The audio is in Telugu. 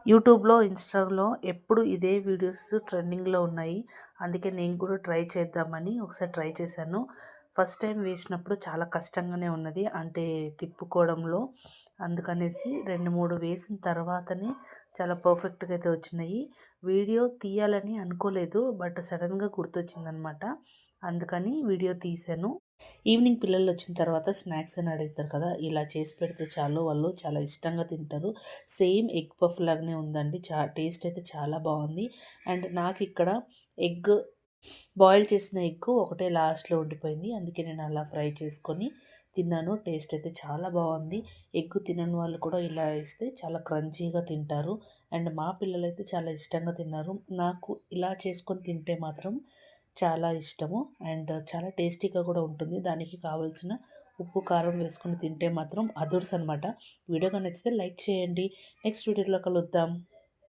యూట్యూబ్‌లో, ఇన్‌స్టాలో ఎప్పుడు ఇదే వీడియోస్ ట్రెండింగ్‌లో ఉన్నాయి. అందుకే నేను కూడా ట్రై చేద్దామని ఒకసారి ట్రై చేశాను. ఫస్ట్ టైం వేసినప్పుడు చాలా కష్టంగానే ఉన్నది. అంటే తిప్పుకోవడంలో. అందుకనేసి 2, 3 వేసిన తర్వాతనే చాలా పర్ఫెక్ట్‌గా అయితే వచ్చినాయి. వీడియో తీయాలని అనుకోలేదు. బట్ సడెన్‌గా గుర్తొచ్చిందనమాట. అందుకని వీడియో తీశాను. ఈవినింగ్ పిల్లలొచ్చిన తర్వాత స్నాక్స్ అని అడుగుతారు కదా! ఇలా చేసి పెడితే చాలు వాళ్ళు చాలా ఇష్టంగా తింటారు. సేమ్ ఎగ్ పఫ్ లాగానే ఉందండి. టేస్ట్ అయితే చాలా బావుంది. అండ్ నాకిక్కడ ఎగ్ బాయిల్ చేసిన ఎగ్ ఒకటే లాస్ట్‌లో ఉండిపోయింది. అందుకే నేను అలా ఫ్రై చేసుకొని తిన్నాను. టేస్ట్ అయితే చాలా బావుంది. ఎగ్ తినని వాళ్ళు కూడా ఇలా ఇస్తే చాలా క్రంచీగా తింటారు. అండ్ మా పిల్లలైతే చాలా ఇష్టంగా తిన్నారు. నాకు ఇలా చేసుకొని తింటే మాత్రం చాలా ఇష్టము. అండ్ చాలా టేస్టీగా కూడా ఉంటుంది. దానికి కావాల్సిన ఉప్పు, కారం వేసుకొని తింటే మాత్రం అదుర్స్ అనమాట. వీడియో గాని నచ్చితే లైక్ చేయండి. నెక్స్ట్ వీడియోలో కలుద్దాం.